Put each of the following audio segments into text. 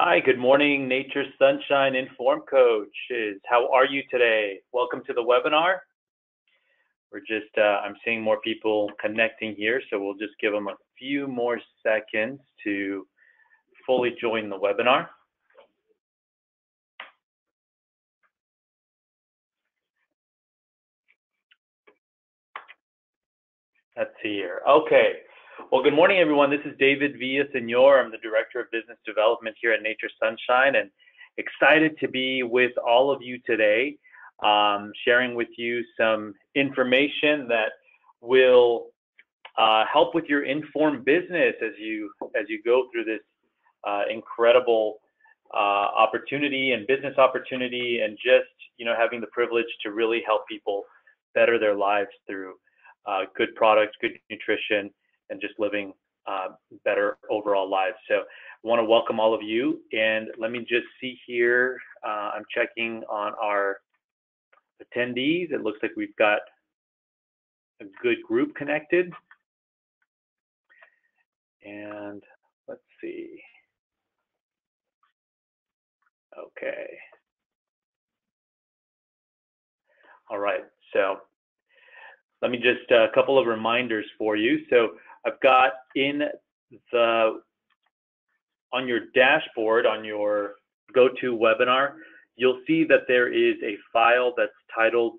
Hi, good morning, Nature Sunshine IN.FORM coaches. How are you today? Welcome to the webinar. I'm seeing more people connecting here, so we'll just give them a few more seconds to fully join the webinar. Let's see here. Okay. Well, good morning, everyone. This is David Villasenor. I'm the Director of Business Development here at Nature Sunshine, and excited to be with all of you today, sharing with you some information that will help with your IN.FORM business as you go through this incredible opportunity and business opportunity, and just having the privilege to really help people better their lives through good products, good nutrition, and just living better overall lives. So I want to welcome all of you, and let me just see here. I'm checking on our attendees. It looks like we've got a good group connected. And let's see. Okay. All right. So let me just a couple of reminders for you. So I've got on your dashboard, on your GoToWebinar, you'll see that there is a file that's titled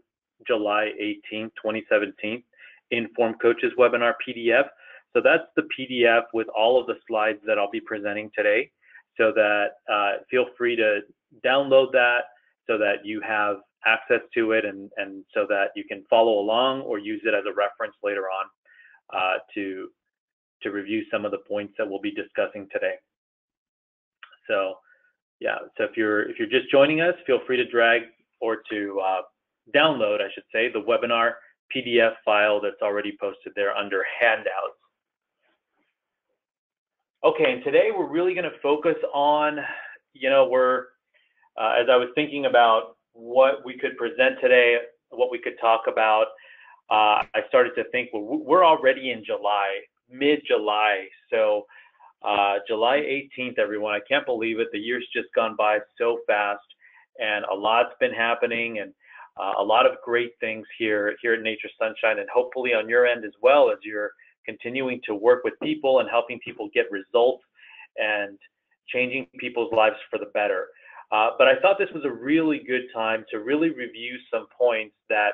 July 18, 2017, IN.FORM Coaches Webinar PDF. So that's the PDF with all of the slides that I'll be presenting today. So that feel free to download that so that you have access to it, and so that you can follow along or use it as a reference later on to review some of the points that we'll be discussing today. So yeah, so if you're just joining us, feel free to drag or to download, I should say, the webinar PDF file that's already posted there under handouts. Okay, and today we're really going to focus on, as I was thinking about what we could present today, what we could talk about, I started to think, well, we're already in July, mid-July. So July 18th, everyone, I can't believe it. The year's just gone by so fast, and a lot's been happening, and a lot of great things here at Nature Sunshine, and hopefully on your end as well, as you're continuing to work with people and helping people get results and changing people's lives for the better. But I thought this was a really good time to really review some points that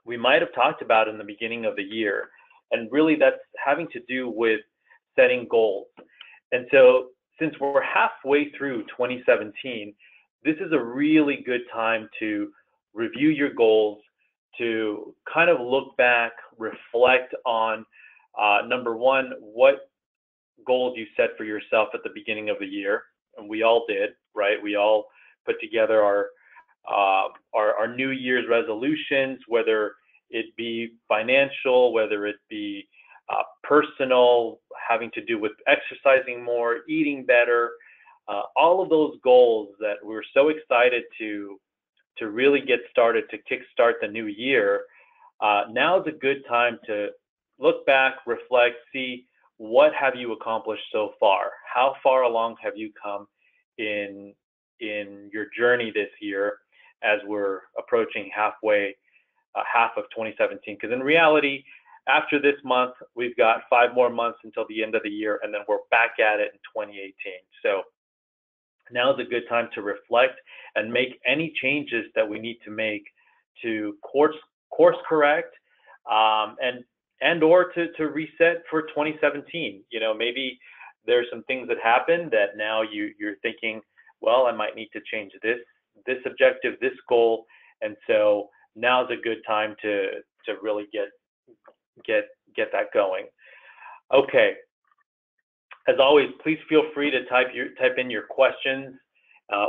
we might have talked about in the beginning of the year. And really that's having to do with setting goals. And so since we're halfway through 2017, this is a really good time to review your goals, to kind of look back, reflect on, number one, what goals you set for yourself at the beginning of the year. And we all did, right? We all put together our New Year's resolutions, whether it be financial, whether it be personal, having to do with exercising more, eating better, all of those goals that we're so excited to really get started, to kickstart the new year. Now is a good time to look back, reflect, see what have you accomplished so far? How far along have you come in your journey this year as we're approaching half of 2017? Because in reality, after this month, we've got 5 more months until the end of the year, and then we're back at it in 2018. So now is a good time to reflect and make any changes that we need to make to course correct, and or to reset for 2017. Maybe there's some things that happen that now you're thinking, well, I might need to change this objective, this goal, and so now is a good time to really get that going. Okay. As always, please feel free to type in your questions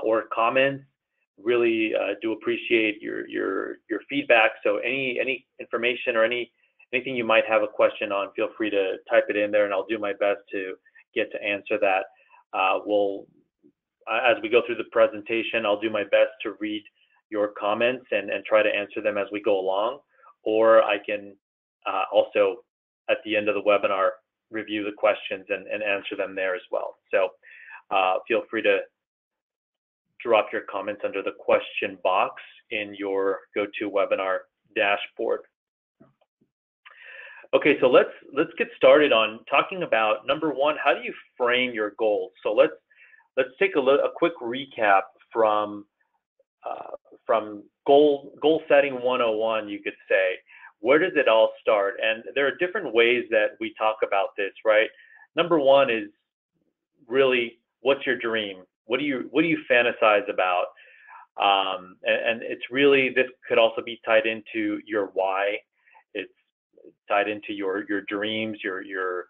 or comments. Really do appreciate your feedback. So any information or anything you might have a question on, feel free to type it in there, and I'll do my best to get to answer that. As we go through the presentation, I'll do my best to read your comments and try to answer them as we go along, or I can also at the end of the webinar review the questions and answer them there as well. So feel free to drop your comments under the question box in your GoToWebinar dashboard. Okay, so let's get started on talking about number one, how do you frame your goals? So let's take a quick recap from goal setting 101, you could say. Where does it all start? And there are different ways that we talk about this, right? Number one is really, what's your dream? What do you fantasize about? And it's really, this could also be tied into your why. It's tied into your dreams, your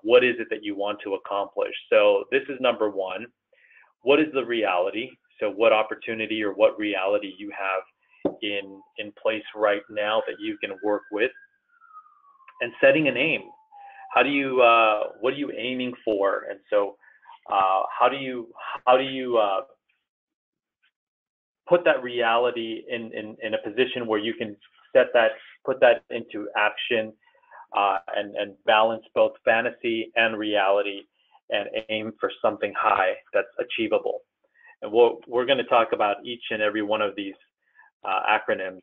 what is it that you want to accomplish? So this is number one. What is the reality? So what opportunity or what reality you have in place right now that you can work with? And setting an aim. How do you what are you aiming for? And so how do you put that reality in a position where you can put that into action, and balance both fantasy and reality, and aim for something high that's achievable. And we're going to talk about each and every one of these acronyms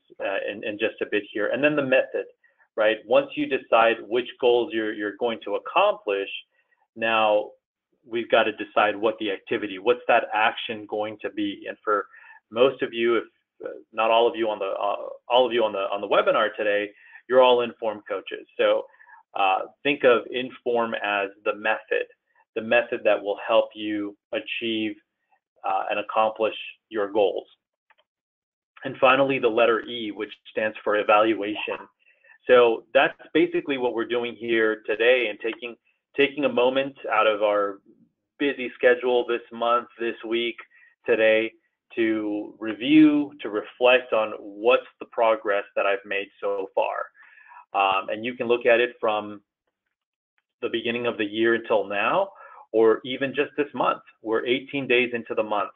in just a bit here. And then the method, right? Once you decide which goals you're going to accomplish, now we've got to decide what the activity, what's that action going to be. And for most of you, if not all of you on the webinar today, you're all IN.FORM coaches. So think of IN.FORM as the method that will help you achieve and accomplish your goals. And finally, the letter E, which stands for evaluation. So that's basically what we're doing here today, and taking a moment out of our busy schedule this month, this week, today, to review, to reflect on what's the progress that I've made so far. And you can look at it from the beginning of the year until now, or even just this month. We're 18 days into the month.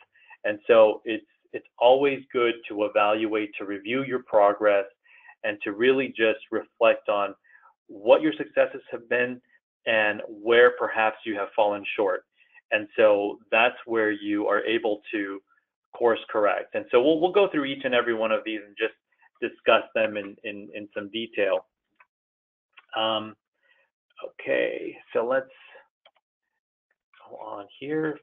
And so it's always good to evaluate, to review your progress, and to really just reflect on what your successes have been and where perhaps you have fallen short. And so that's where you are able to course correct. And so we'll go through each and every one of these and just discuss them in some detail. Okay, so let's go on here.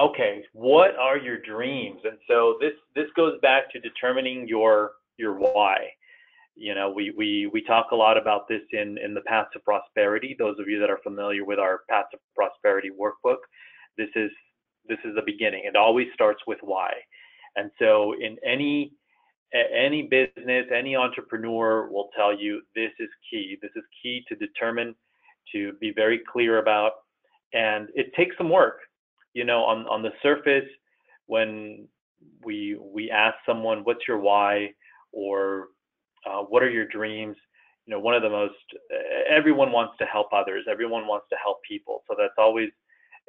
Okay, what are your dreams? And so this goes back to determining your why. You know, we talk a lot about this in the Path to Prosperity. Those of you that are familiar with our Path to Prosperity workbook, this is the beginning. It always starts with why. And so in any business, any entrepreneur will tell you this is key. This is key to determine, to be very clear about, and it takes some work. You know, on the surface, when we ask someone, what's your why, or what are your dreams? You know, one of the most, everyone wants to help others. Everyone wants to help people. So that's always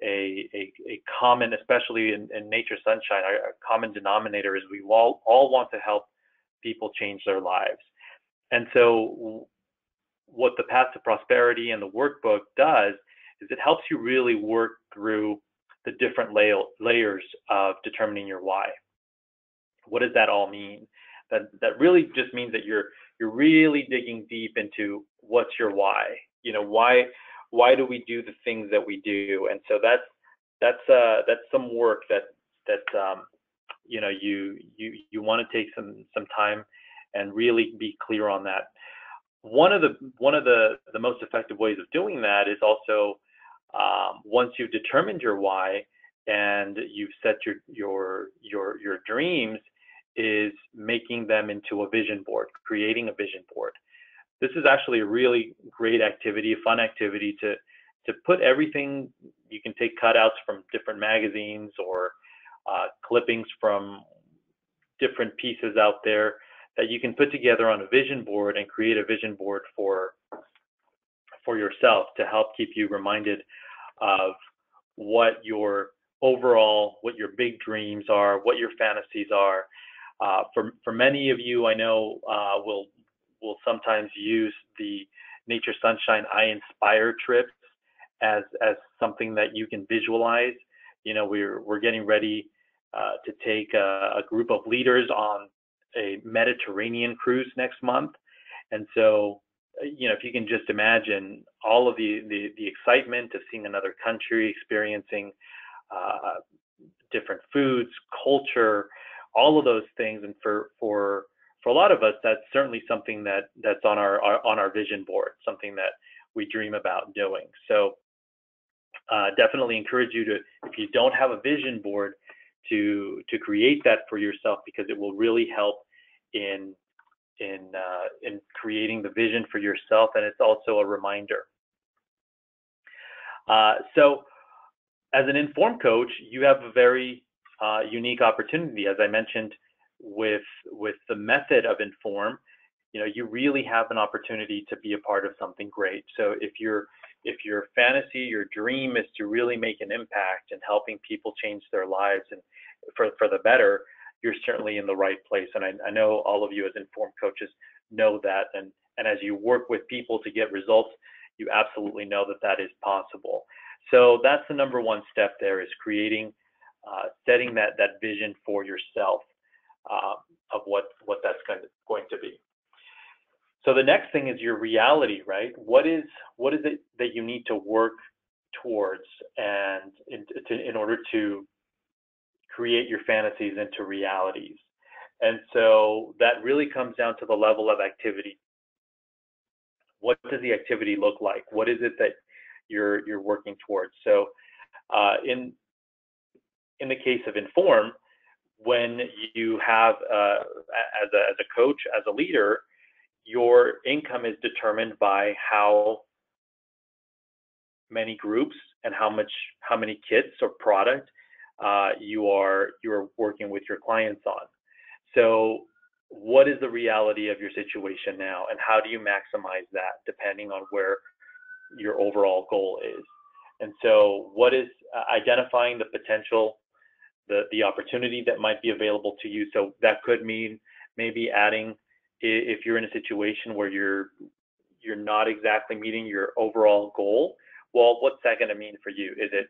a common, especially in Nature Sunshine, our common denominator is we all want to help people change their lives. And so what the Path to Prosperity and the workbook does is it helps you really work through the different layers of determining your why. What does that all mean? That really just means that you're really digging deep into what's your why. You know, why do we do the things that we do? And so that's some work that you know, you want to take some time and really be clear on that. One of the most effective ways of doing that is also, once you've determined your why and you've set your dreams, is making them into a vision board, creating a vision board. This is actually a really great activity, a fun activity to put everything. You can take cutouts from different magazines or clippings from different pieces out there that you can put together on a vision board and create a vision board for yourself to help keep you reminded of what your big dreams are, what your fantasies are. For many of you, I know will sometimes use the Nature Sunshine I Inspire trips as something that you can visualize. You know, we're getting ready to take a group of leaders on a Mediterranean cruise next month, and so you know, if you can just imagine all of the excitement of seeing another country, experiencing different foods, culture, all of those things, and for a lot of us, that's certainly something that's on our vision board, something that we dream about doing. So definitely encourage you to, if you don't have a vision board, to create that for yourself, because it will really help in creating the vision for yourself, and it's also a reminder. So as an IN.FORM coach, you have a very unique opportunity. As I mentioned, with the method of IN.FORM, you know, you really have an opportunity to be a part of something great. So if your fantasy, your dream is to really make an impact in helping people change their lives and for the better, you're certainly in the right place. And I know all of you as IN.FORM coaches know that. And as you work with people to get results, you absolutely know that that is possible. So that's the number one step there, is creating, setting that vision for yourself of what that's going to be. So the next thing is your reality, right? What is it that you need to work towards, and in order to create your fantasies into realities? And so that really comes down to the level of activity. What does the activity look like? What is it that you're working towards? So in the case of IN.FORM, when you have as a coach, as a leader, your income is determined by how many groups and how many kits or product you're working with your clients on. So what is the reality of your situation now, and how do you maximize that depending on where your overall goal is? And so what is identifying the potential, the opportunity that might be available to you? So that could mean maybe adding, if you're in a situation where you're not exactly meeting your overall goal, well, what's that going to mean for you? Is it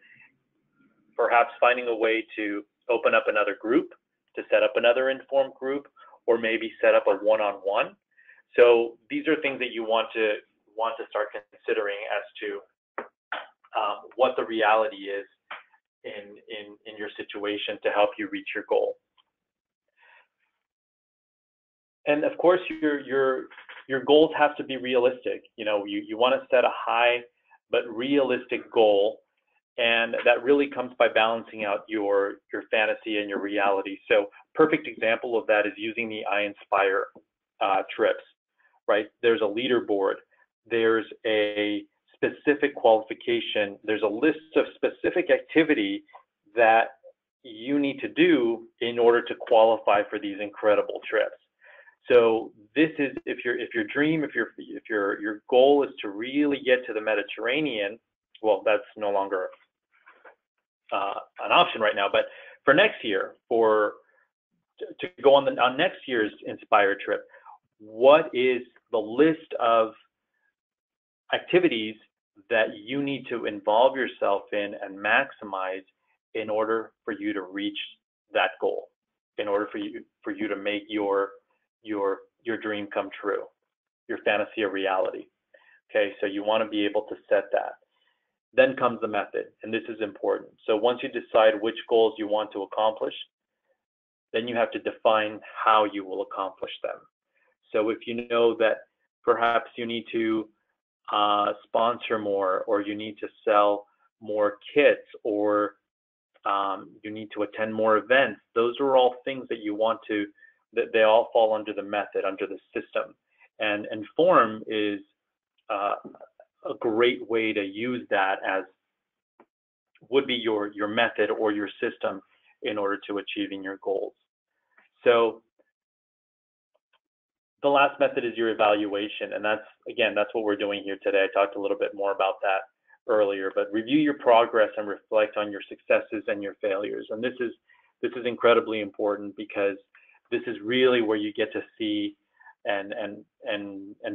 perhaps finding a way to open up another group, to set up another IN.FORM group, or maybe set up a one-on-one? So these are things that you want to start considering as to what the reality is in your situation to help you reach your goal. And of course, your goals have to be realistic. You know, you want to set a high but realistic goal, and that really comes by balancing out your fantasy and your reality. So perfect example of that is using the INSPIRE trips, right? There's a leaderboard, there's a specific qualification, there's a list of specific activity that you need to do in order to qualify for these incredible trips. So this is, if your goal is to really get to the Mediterranean, well, that's no longer an option right now. But for next year, to go on next year's Inspire trip, what is the list of activities that you need to involve yourself in and maximize in order for you to reach that goal, in order for you to make your dream come true, your fantasy a reality? Okay, so you want to be able to set that. Then comes the method, and this is important. So once you decide which goals you want to accomplish, then you have to define how you will accomplish them. So if you know that perhaps you need to sponsor more, or you need to sell more kits, or you need to attend more events, those are all things that you want to, that they all fall under the method, under the system. And IN.FORM is a great way to use that as would be your method or your system in order to achieving your goals. So the last method is your evaluation, and that's what we're doing here today. I talked a little bit more about that earlier, but review your progress and reflect on your successes and your failures. And this is incredibly important, because this is really where you get to see and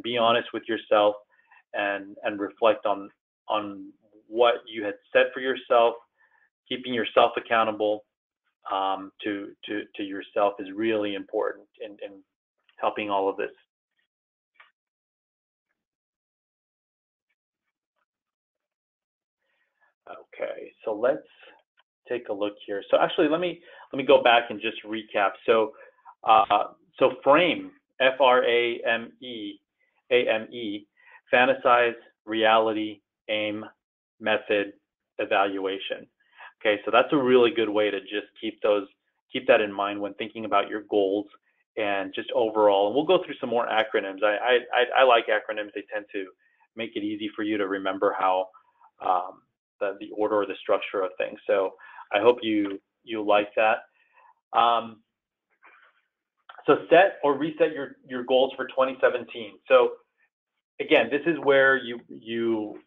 be honest with yourself and reflect on what you had set for yourself, keeping yourself accountable to yourself is really important in helping all of this. Okay, so let's take a look here. So actually, let me go back and just recap. So FRAME, FRAME, fantasize, reality, aim, method, evaluation. Okay, so that's a really good way to just keep that in mind when thinking about your goals and just overall. And we'll go through some more acronyms. I like acronyms. They tend to make it easy for you to remember how the order or the structure of things. So I hope you like that. So set or reset your goals for 2017. So again, this is where you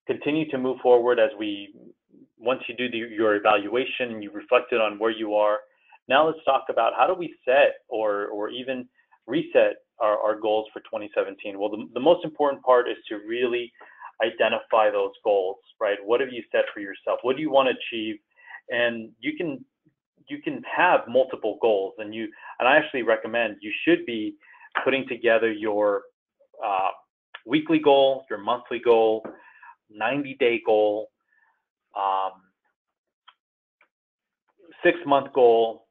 continue to move forward once you do your evaluation and you've reflected on where you are. Now let's talk about how do we set or even reset our goals for 2017. Well, the most important part is to really identify those goals, right? What have you set for yourself? What do you want to achieve? And you can have multiple goals, and I actually recommend you should be putting together your weekly goal, your monthly goal, 90-day goal, 6-month goal,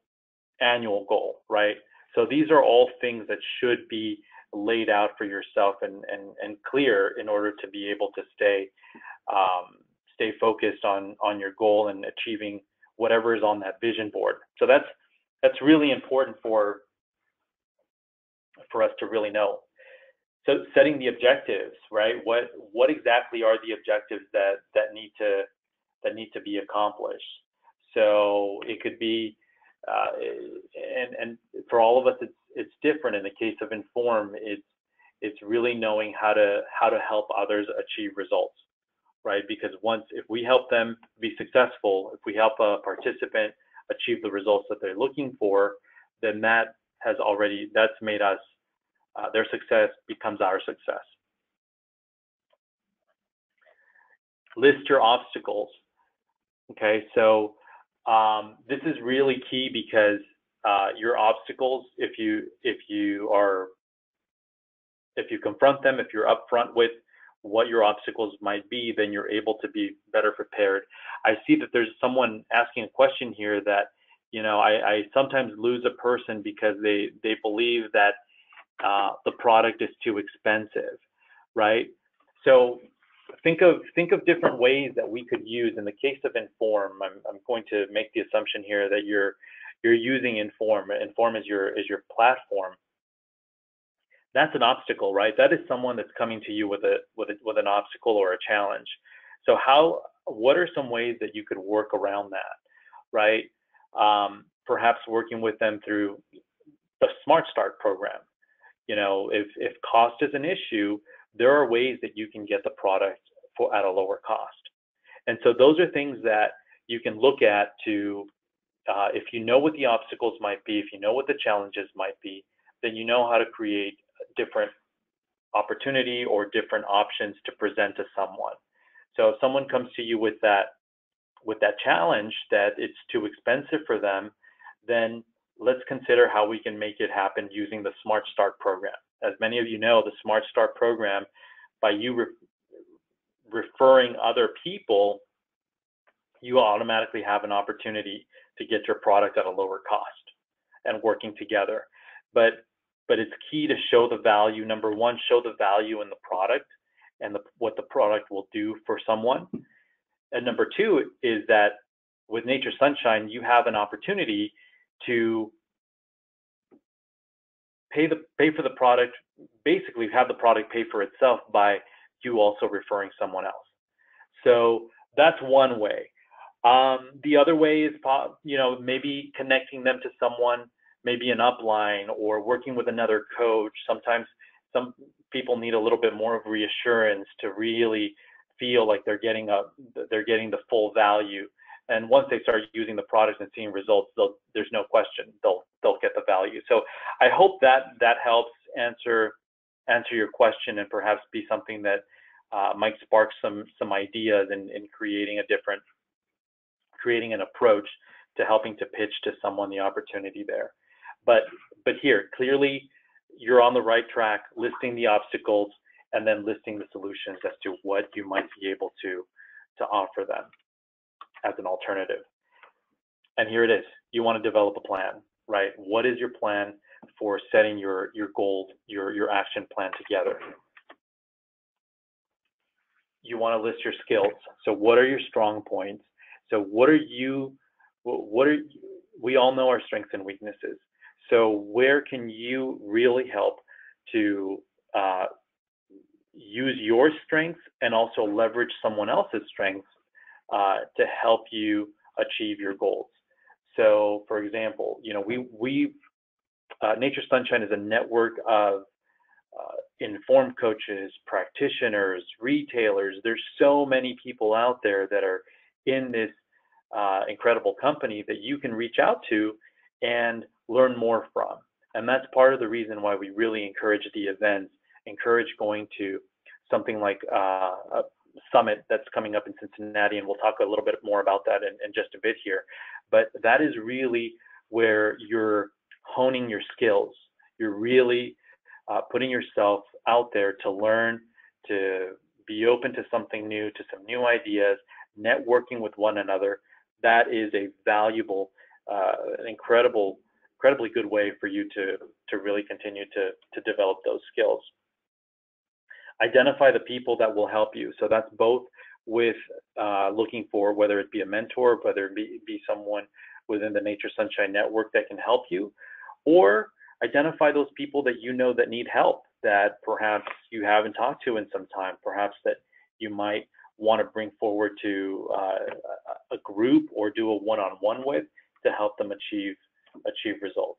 annual goal, right? So these are all things that should be laid out for yourself and clear in order to be able to stay focused on your goal and achieving whatever is on that vision board. So that's really important for us to really know. So setting the objectives, right? What exactly are the objectives that need to be accomplished? So it could be, and for all of us, it's different. In the case of IN.FORM, it's really knowing how to help others achieve results, right? Because if we help them be successful, if we help a participant achieve the results that they're looking for, then that's made us, their success becomes our success. List your obstacles. Okay, so this is really key because your obstacles, if you confront them, if you're upfront with what your obstacles might be, then you're able to be better prepared. I see that there's someone asking a question here that, I sometimes lose a person because they believe that the product is too expensive, right? So think of different ways that we could use. In the case of IN.FORM, I'm going to make the assumption here that you're using IN.FORM. IN.FORM is your platform. That's an obstacle, right? That is someone that's coming to you with an obstacle or a challenge. So what are some ways that you could work around that, right? Perhaps working with them through the Smart Start program. If cost is an issue, there are ways that you can get the product at a lower cost. And so those are things that you can look at to, if you know what the obstacles might be, if you know what the challenges might be, then you know how to create a different opportunity or different options to present to someone. So if someone comes to you with that challenge that it's too expensive for them, then let's consider how we can make it happen using the Smart Start program. As many of you know, the Smart Start program, by you referring other people, you automatically have an opportunity to get your product at a lower cost and working together. But it's key to show the value. Number one, show the value in the product and what the product will do for someone. And number two is that with Nature Sunshine, you have an opportunity to pay for the product, basically have the product pay for itself by you also referring someone else. So that's one way. The other way is, maybe connecting them to someone, maybe an upline, or working with another coach. Sometimes some people need a little bit more of reassurance to really feel like they're getting the full value. And once they start using the product and seeing results, there's no question they'll get the value. So I hope that helps answer your question and perhaps be something that might spark some ideas in creating an approach to helping to pitch to someone the opportunity there. But here, clearly, you're on the right track, listing the obstacles and then listing the solutions as to what you might be able to offer them as an alternative. And here it is. You want to develop a plan, right? What is your plan for setting your goals, your action plan together? You want to list your skills. So what are your strong points? So we all know our strengths and weaknesses. So where can you really help to use your strengths and also leverage someone else's strengths to help you achieve your goals? So, for example, Nature Sunshine is a network of IN.FORM coaches, practitioners, retailers. There's so many people out there that are in this incredible company that you can reach out to and learn more from. And that's part of the reason why we really encourage the events, encourage going to something like a summit that's coming up in Cincinnati, and we'll talk a little bit more about that in just a bit here. But that is really where you're honing your skills. You're really putting yourself out there to learn, to be open to something new, to some new ideas, networking with one another. That is a valuable, an incredibly good way for you to really continue to develop those skills. Identify the people that will help you. So that's both with looking for whether it be a mentor, whether it be someone within the Nature Sunshine Network that can help you, or identify those people that you know that need help, that perhaps you haven't talked to in some time, perhaps that you might want to bring forward to a group or do a one-on-one with to help them achieve results.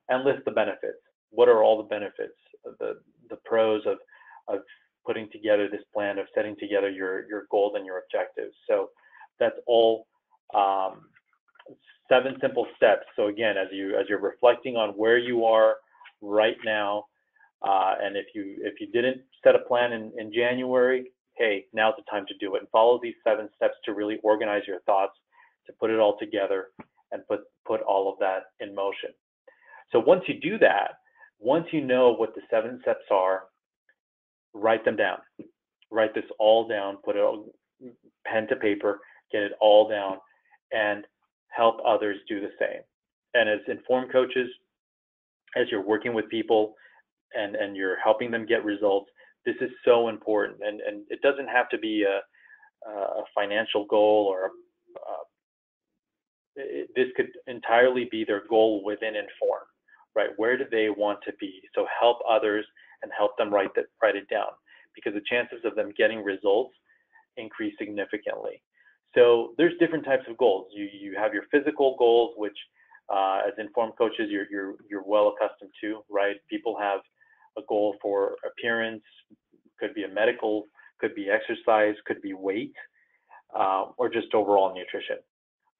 And list the benefits. What are all the benefits, the pros of putting together this plan, of setting together your goals and your objectives? So that's all 7 simple steps. So again, as you're reflecting on where you are right now, and if you didn't set a plan in January, hey, now's the time to do it, and follow these 7 steps to really organize your thoughts, to put it all together and put all of that in motion. So once you do that, once you know what the 7 steps are, write them down. Write this all down, put it all, pen to paper, get it all down, and help others do the same. And as IN.FORM coaches, as you're working with people and you're helping them get results, this is so important. And it doesn't have to be a financial goal, or this could entirely be their goal within IN.FORM, right? Where do they want to be? So help others and help them write it down, because the chances of them getting results increase significantly. So there's different types of goals. You have your physical goals, which as IN.FORM coaches you're well accustomed to, right? People have a goal for appearance, could be a medical, could be exercise, could be weight, or just overall nutrition,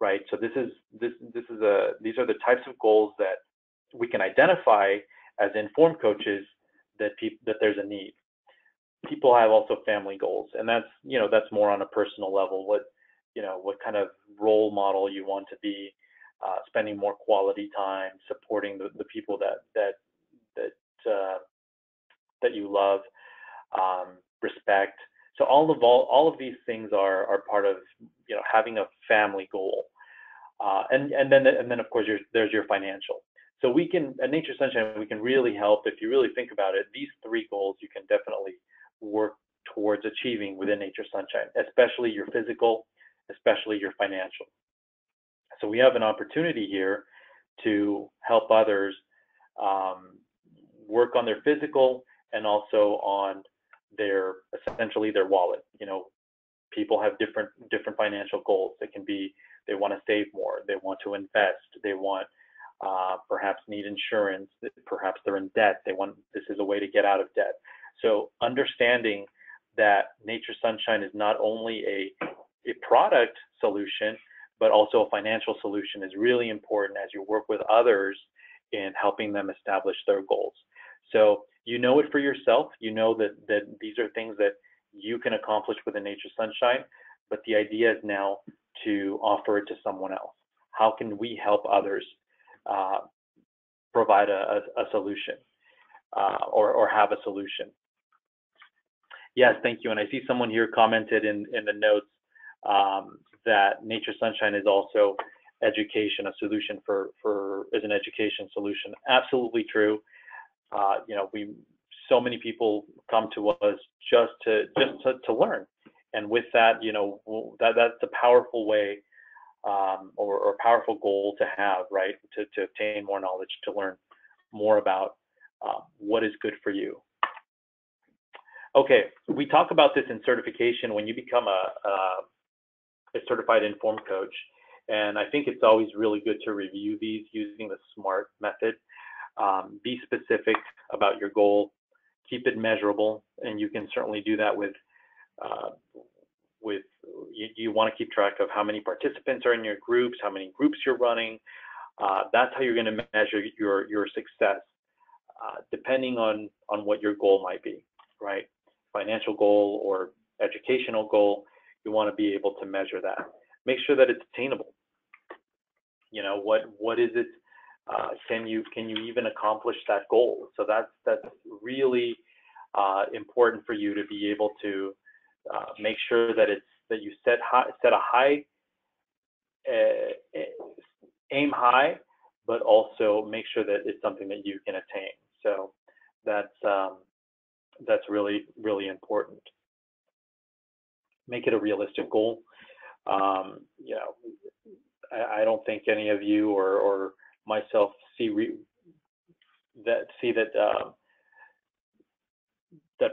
right? So these are the types of goals that we can identify as IN.FORM coaches that there's a need. People have also family goals, and that's more on a personal level. What kind of role model you want to be, spending more quality time, supporting the people that you love, respect. So all of these things are part of having a family goal, and then of course there's your financial. So we can, at Nature Sunshine, we can really help. If you really think about it, these 3 goals you can definitely work towards achieving within Nature Sunshine, especially your physical, especially your financial. So we have an opportunity here to help others work on their physical and also on essentially their wallet. People have different financial goals. It can be they want to save more, they want to invest, they want perhaps need insurance, perhaps they're in debt, this is a way to get out of debt. So understanding that Nature Sunshine is not only a product solution, but also a financial solution is really important as you work with others in helping them establish their goals. So you know it for yourself. You know that these are things that you can accomplish within Nature Sunshine, but the idea is now to offer it to someone else. How can we help others provide a solution or have a solution? Yes, thank you. And I see someone here commented in the notes that Nature Sunshine is also education, a solution is an education solution. Absolutely true. So many people come to us just to learn, and with that, that's a powerful way or a powerful goal to have, right? To obtain more knowledge, to learn more about what is good for you. Okay, we talk about this in certification when you become a certified IN.FORM coach, and I think it's always really good to review these using the SMART method. Be specific about your goal, keep it measurable, and you can certainly do that with you want to keep track of how many participants are in your groups, how many groups you're running. That's how you're going to measure your success, depending on what your goal might be, right? Financial goal or educational goal, you want to be able to measure that. Make sure that it's attainable. What is it? Can you even accomplish that goal? So that's really important for you to be able to make sure that you set a high, aim high, but also make sure that it's something that you can attain. So that's really, really important. Make it a realistic goal. I don't think any of you or myself see that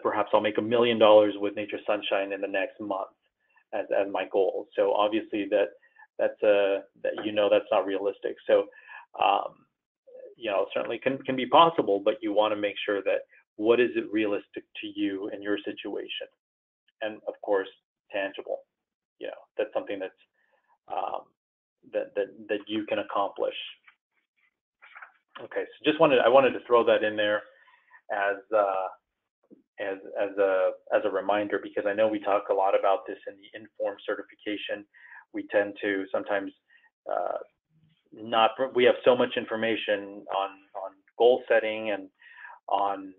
perhaps I'll make $1 million with Nature Sunshine in the next month as my goal. So obviously that's not realistic. So certainly can be possible, but you want to make sure that what is it realistic to you in your situation, and of course tangible. That's something that's that you can accomplish. Okay, so I wanted to throw that in there as a reminder, because I know we talk a lot about this in the IN.FORM certification. We tend to sometimes we have so much information on goal setting and on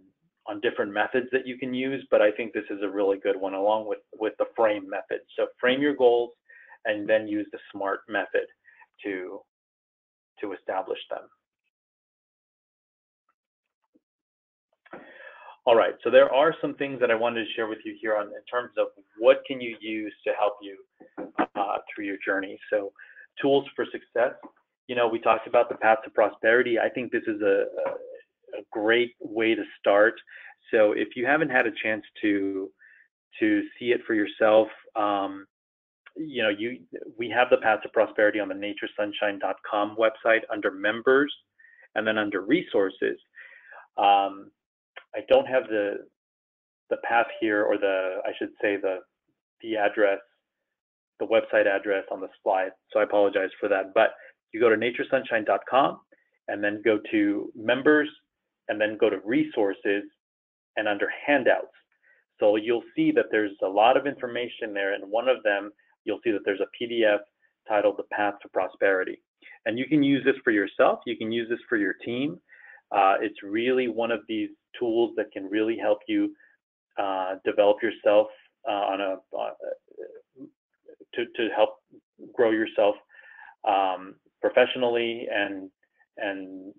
different methods that you can use, but I think this is a really good one, along with the FRAME method. So frame your goals and then use the SMART method to establish them. All right, so there are some things that I wanted to share with you here in terms of what can you use to help you through your journey. So tools for success. We talked about the path to prosperity. I think this is a great way to start. So if you haven't had a chance to see it for yourself, we have the path to prosperity on the naturesunshine.com website under members, and then under resources. I don't have the path here, or I should say the address, the website address on the slide, so I apologize for that. But you go to naturesunshine.com and then go to members, and then go to resources, and under handouts. So you'll see that there's a lot of information there, and one of them, you'll see that there's a PDF titled The Path to Prosperity. And you can use this for yourself, you can use this for your team. It's really one of these tools that can really help you develop yourself to help grow yourself professionally, and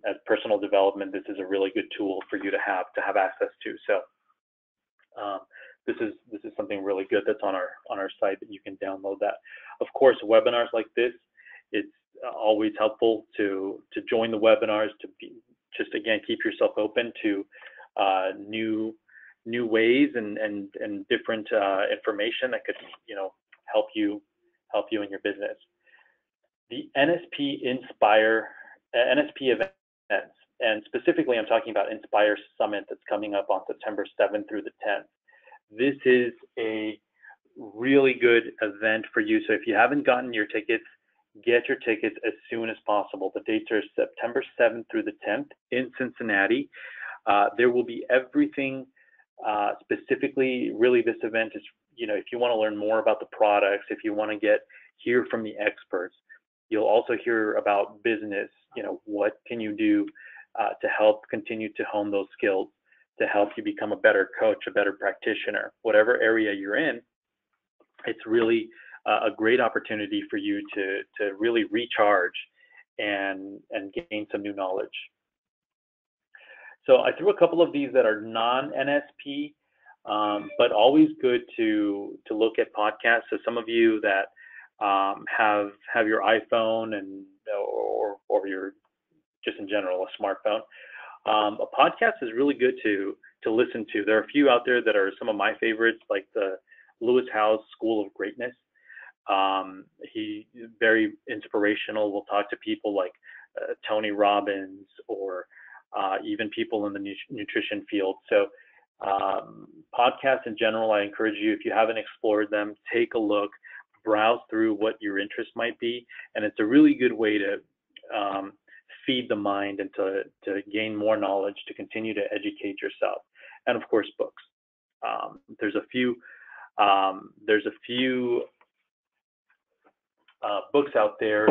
as personal development. This is a really good tool for you to have access to. So this is something really good that's on our site, that you can download that. Of course, webinars like this, it's always helpful to join the webinars, just again, keep yourself open to new ways and different information that could help you in your business. The NSP events, and specifically I'm talking about Inspire Summit that's coming up on September 7th through the 10th. This is a really good event for you. So if you haven't gotten your tickets, get your tickets as soon as possible. The dates are September 7th through the 10th in Cincinnati. There will be everything Specifically, really this event is, if you want to learn more about the products, if you want to hear from the experts, you'll also hear about business, what can you do to help continue to hone those skills, to help you become a better coach, a better practitioner, whatever area you're in. It's really a great opportunity for you to really recharge and gain some new knowledge. So I threw a couple of these that are non-NSP, but always good to look at podcasts. So some of you that have your iPhone or your, just in general, a smartphone, a podcast is really good to listen to. There are a few out there that are some of my favorites, like the Lewis Howes School of Greatness. He's very inspirational. We'll talk to people like Tony Robbins or even people in the nutrition field. So podcasts in general, I encourage you, if you haven't explored them, take a look, browse through what your interest might be. And it's a really good way to feed the mind and to gain more knowledge, to continue to educate yourself. And of course, books. There's a few books out there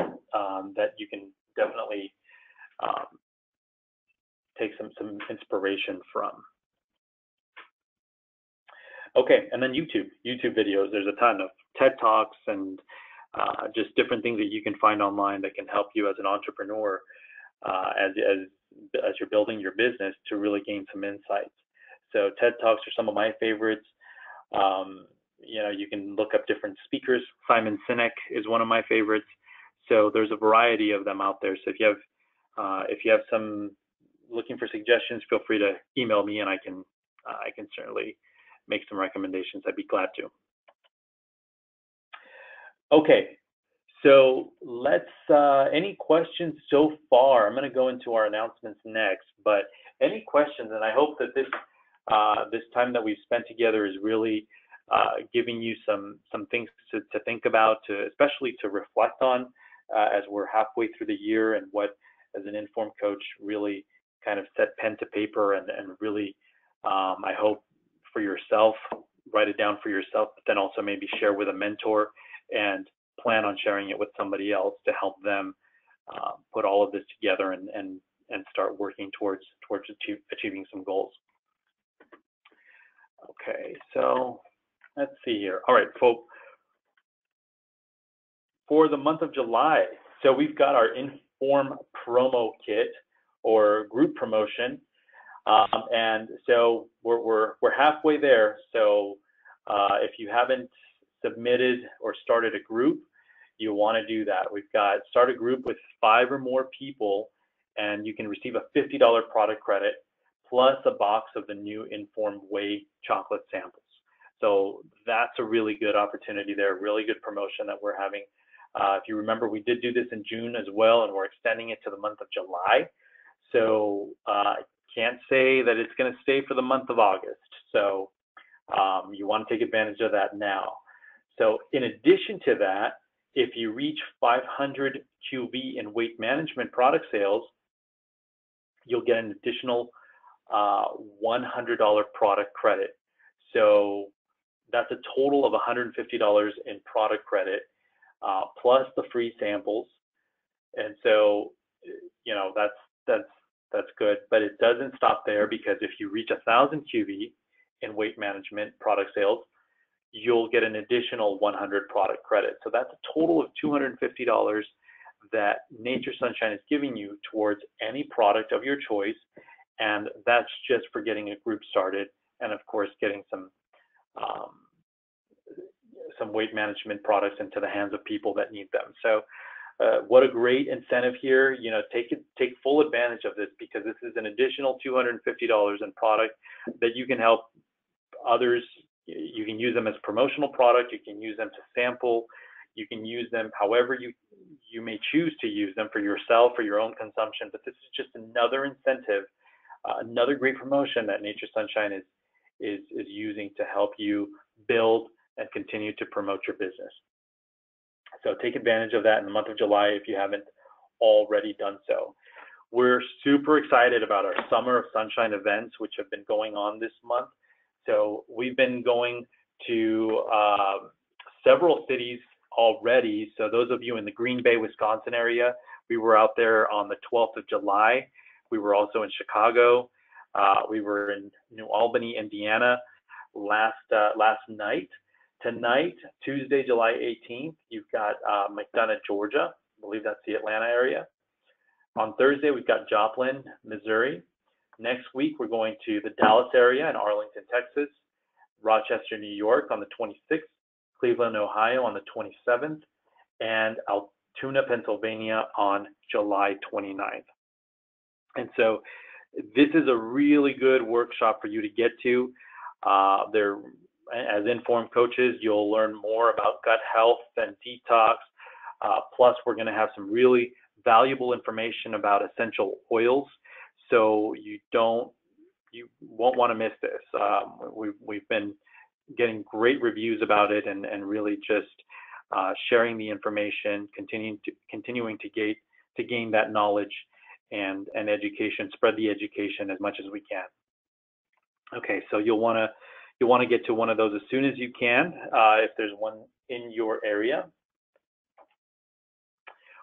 that you can definitely take some inspiration from. Okay, and then YouTube videos. There's a ton of TED Talks and just different things that you can find online that can help you as an entrepreneur as you're building your business to really gain some insights. So TED Talks are some of my favorites. You can look up different speakers. Simon Sinek is one of my favorites. So there's a variety of them out there. So if you have some looking for suggestions, feel free to email me, and I can certainly make some recommendations. I'd be glad to. Okay, so let's. Any questions so far? I'm going to go into our announcements next, but any questions? And I hope that this time that we've spent together is really giving you some things to think about, especially to reflect on as we're halfway through the year, and what, as an IN.FORM coach, really kind of set pen to paper and really, I hope for yourself, write it down for yourself, but then also maybe share with a mentor and plan on sharing it with somebody else to help them put all of this together and start working towards achieving some goals. Okay, so let's see here. All right, folks. For the month of July, so we've got our IN.FORM promo kit or group promotion, and so we're halfway there. So if you haven't submitted or started a group, you want to do that. We've got start a group with 5 or more people, and you can receive a $50 product credit plus a box of the new IN.FORM whey chocolate samples. So that's a really good opportunity there, really good promotion that we're having. If you remember, we did do this in June as well, and we're extending it to the month of July. So I can't say that it's going to stay for the month of August. So you want to take advantage of that now. So in addition to that, if you reach 500 QV in weight management product sales, you'll get an additional $100 product credit. So that's a total of $150 in product credit, plus the free samples. And so, that's good, but it doesn't stop there, because if you reach 1,000 QV in weight management product sales, you'll get an additional 100 product credit. So that's a total of $250 that Nature Sunshine is giving you towards any product of your choice. And that's just for getting a group started, and of course, getting some weight management products into the hands of people that need them. So what a great incentive here. Take full advantage of this, because this is an additional $250 in product that you can help others. You can use them as promotional product. You can use them to sample. You can use them however you may choose to use them, for yourself, for your own consumption. But this is just another incentive, another great promotion that Nature Sunshine is using to help you build and continue to promote your business. So take advantage of that in the month of July if you haven't already done so. We're super excited about our Summer of Sunshine events, which have been going on this month. So we've been going to several cities already. So those of you in the Green Bay, Wisconsin area, we were out there on the 12th of July. We were also in Chicago. We were in New Albany, Indiana last night. Tonight, Tuesday, July 18th, you've got McDonough, Georgia. I believe that's the Atlanta area. On Thursday, we've got Joplin, Missouri. Next week, we're going to the Dallas area and Arlington, Texas, Rochester, New York on the 26th, Cleveland, Ohio on the 27th, and Altoona, Pennsylvania on July 29th. And so this is a really good workshop for you to get to. As IN.FORM coaches, you'll learn more about gut health and detox. Plus, we're going to have some really valuable information about essential oils. So you won't want to miss this. We've been getting great reviews about it, and really just sharing the information, continuing to gain that knowledge and education, spread the education as much as we can. Okay, so you'll want to get to one of those as soon as you can, if there's one in your area.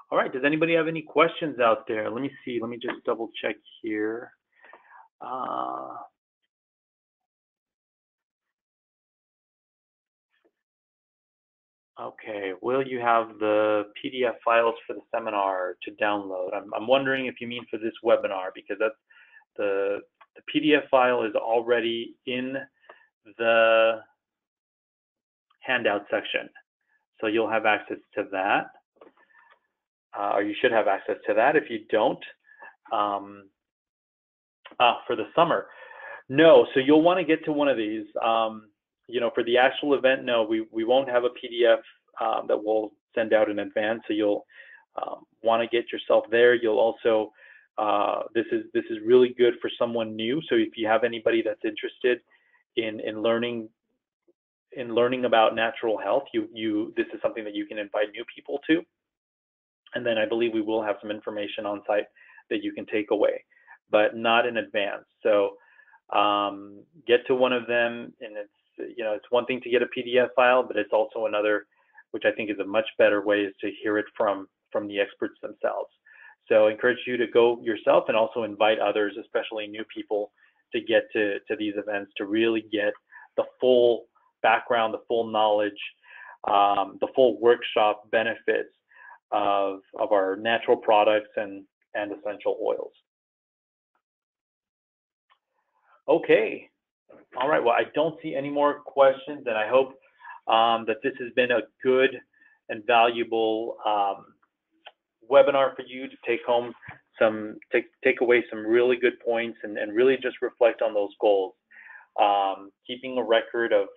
All right, does anybody have any questions out there? Let me see, let me just double check here. Okay, will you have the PDF files for the seminar to download? I'm wondering if you mean for this webinar, because that's the PDF file is already in the handout section. So you'll have access to that, or you should have access to that. If you don't, for the summer, no. So you'll want to get to one of these. You know, for the actual event, no, we won't have a PDF that we'll send out in advance. So you'll want to get yourself there. You'll also, this is really good for someone new. So if you have anybody that's interested in learning about natural health, this is something that you can invite new people to. And then I believe we will have some information on site that you can take away, but not in advance. So get to one of them, and it's one thing to get a PDF file, but it's also another, which I think is a much better way, is to hear it from the experts themselves. So I encourage you to go yourself, and also invite others, especially new people, to get to these events, to really get the full background, the full knowledge, the full workshop benefits of our natural products and essential oils. Okay. All right, well, I don't see any more questions, and I hope that this has been a good and valuable webinar for you to take home take away some really good points, and really just reflect on those goals. Keeping a record of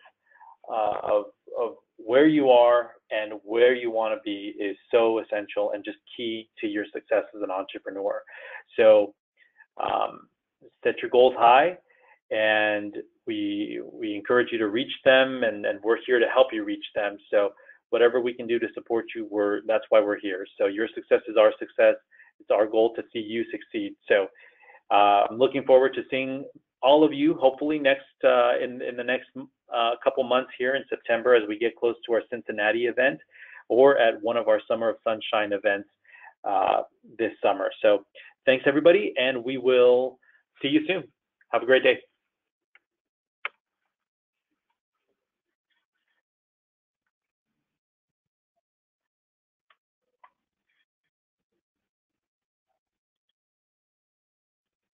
where you are and where you want to be is so essential and just key to your success as an entrepreneur. So set your goals high, and we encourage you to reach them, and we're here to help you reach them. So whatever we can do to support you, that's why we're here. So your success is our success. It's our goal to see you succeed. So I'm looking forward to seeing all of you, hopefully in the next couple months here in September, as we get close to our Cincinnati event, or at one of our Summer of Sunshine events this summer. So thanks, everybody, and we will see you soon. Have a great day.